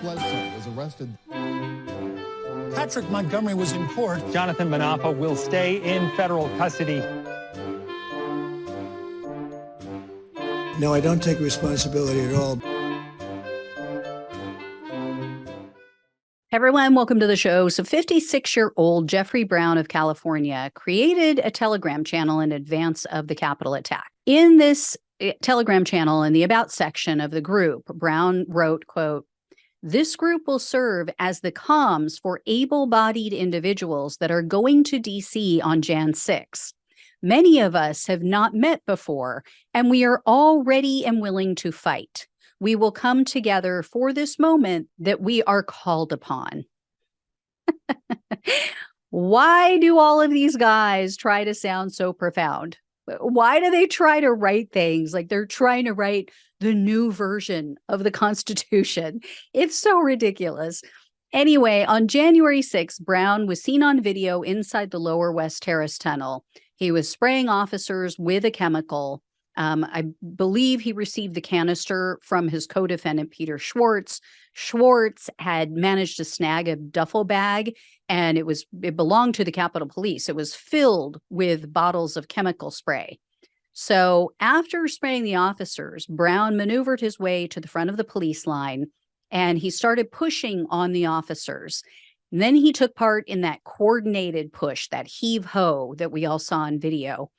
Bledsoe was arrested. Patrick Montgomery was in court. Jonathan Manapa will stay in federal custody. No, I don't take responsibility at all. Everyone, welcome to the show. So 56-year-old Jeffrey Brown of California created a Telegram channel in advance of the Capitol attack. In this Telegram channel, in the About section of the group, Brown wrote, quote, "This group will serve as the comms for able-bodied individuals that are going to D.C. on Jan 6. Many of us have not met before, and we are all ready and willing to fight. We will come together for this moment that we are called upon." Why do all of these guys try to sound so profound? Why do they try to write things like they're trying to write the new version of the Constitution? It's so ridiculous. Anyway, on January 6th, Brown was seen on video inside the Lower West Terrace Tunnel. He was spraying officers with a chemical. I believe he received the canister from his co-defendant, Peter Schwartz. Schwartz had managed to snag a duffel bag, and it belonged to the Capitol Police. It was filled with bottles of chemical spray. So after spraying the officers, Brown maneuvered his way to the front of the police line, and he started pushing on the officers. And then he took part in that coordinated push, that heave-ho that we all saw on video.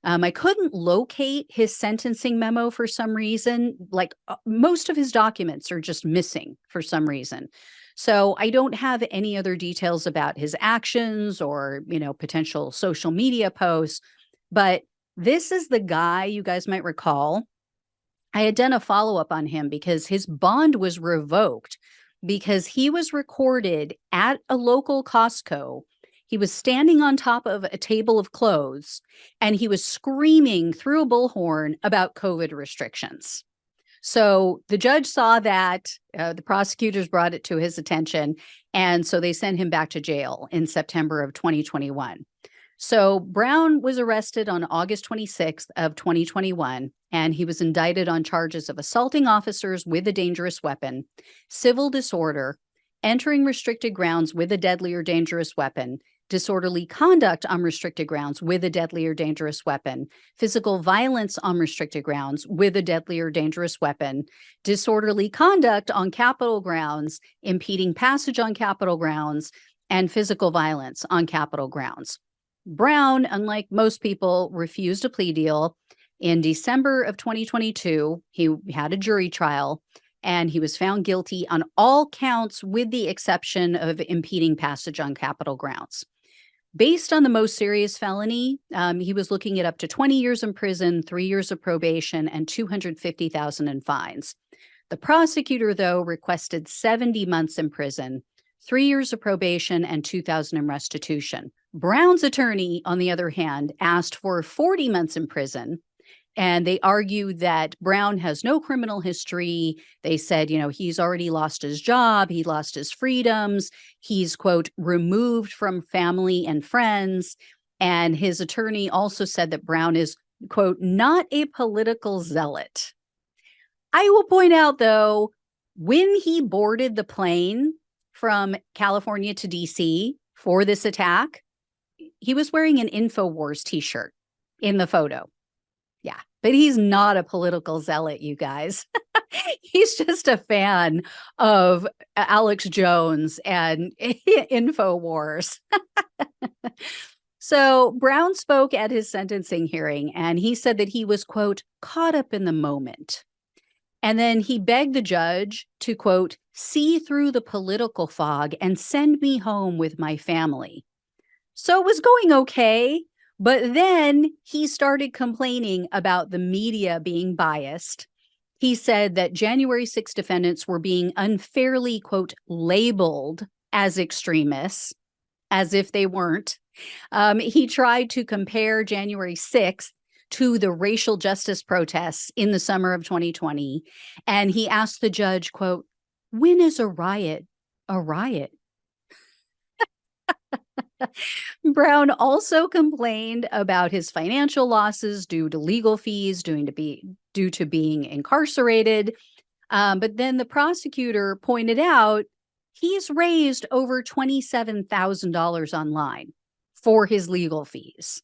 I couldn't locate his sentencing memo for some reason. Like most of his documents are just missing for some reason. So I don't have any other details about his actions or, potential social media posts. But this is the guy you guys might recall. I had done a follow-up on him because his bond was revoked because he was recorded at a local Costco. He was standing on top of a table of clothes, and he was screaming through a bullhorn about COVID restrictions. So the judge saw that, the prosecutors brought it to his attention, and so they sent him back to jail in September of 2021. So Brown was arrested on August 26th of 2021, and he was indicted on charges of assaulting officers with a dangerous weapon, civil disorder, entering restricted grounds with a deadly or dangerous weapon, disorderly conduct on restricted grounds with a deadly or dangerous weapon, physical violence on restricted grounds with a deadly or dangerous weapon, disorderly conduct on Capitol grounds, impeding passage on Capitol grounds, and physical violence on Capitol grounds. Brown, unlike most people, refused a plea deal. In December of 2022, he had a jury trial, and he was found guilty on all counts with the exception of impeding passage on Capitol grounds. Based on the most serious felony, he was looking at up to 20 years in prison, 3 years of probation, and $250,000 in fines. The prosecutor, though, requested 70 months in prison, 3 years of probation, and $2,000 in restitution. Brown's attorney, on the other hand, asked for 40 months in prison. And they argued that Brown has no criminal history. They said, he's already lost his job. He lost his freedoms. He's, quote, removed from family and friends. And his attorney also said that Brown is, quote, not a political zealot. I will point out, though, when he boarded the plane from California to D.C. for this attack, he was wearing an InfoWars t-shirt in the photo. Yeah, but he's not a political zealot, you guys. He's just a fan of Alex Jones and InfoWars. So Brown spoke at his sentencing hearing, and he said that he was, quote, caught up in the moment. And then he begged the judge to, quote, see through the political fog and send me home with my family. So it was going okay. But then he started complaining about the media being biased. He said that January 6 defendants were being unfairly, quote, labeled as extremists, as if they weren't. He tried to compare January 6th to the racial justice protests in the summer of 2020. And he asked the judge, quote, when is a riot a riot? Brown also complained about his financial losses due to legal fees, due to being incarcerated. But then the prosecutor pointed out he's raised over $27,000 online for his legal fees.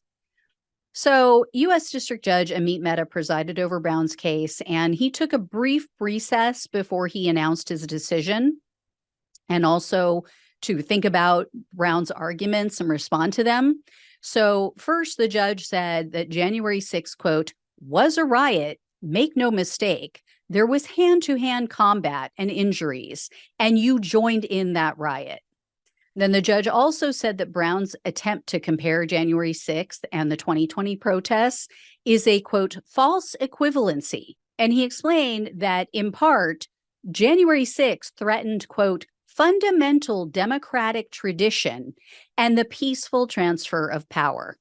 So U.S. District Judge Amit Mehta presided over Brown's case, and he took a brief recess before he announced his decision, and also to think about Brown's arguments and respond to them. So first, the judge said that January 6th, quote, was a riot. Make no mistake. There was hand-to-hand combat and injuries, and you joined in that riot. Then the judge also said that Brown's attempt to compare January 6th and the 2020 protests is a, quote, false equivalency. And he explained that, in part, January 6th threatened, quote, fundamental democratic tradition and the peaceful transfer of power.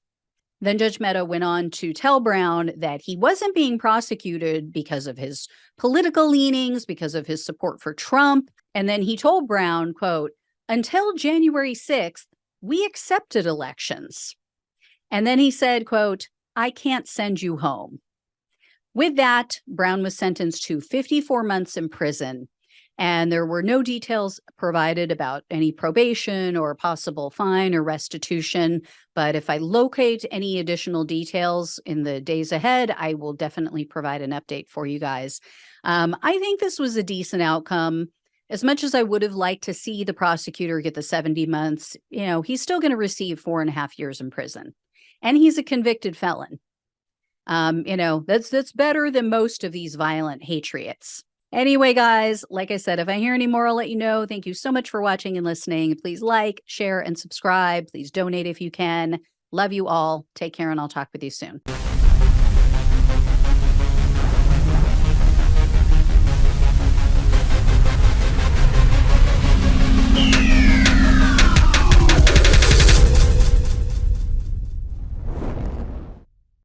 Then Judge Mehta went on to tell Brown that he wasn't being prosecuted because of his political leanings, because of his support for Trump. And then he told Brown, quote, until January 6th, we accepted elections. And then he said, quote, I can't send you home. With that, Brown was sentenced to 54 months in prison. And there were no details provided about any probation or possible fine or restitution. But if I locate any additional details in the days ahead, I will definitely provide an update for you guys. I think this was a decent outcome. As much as I would have liked to see the prosecutor get the 70 months, he's still going to receive 4.5 years in prison. And he's a convicted felon. That's better than most of these violent patriots. Anyway, guys, like I said, if I hear any more, I'll let you know. Thank you so much for watching and listening. Please like, share, and subscribe. Please donate if you can. Love you all. Take care, and I'll talk with you soon.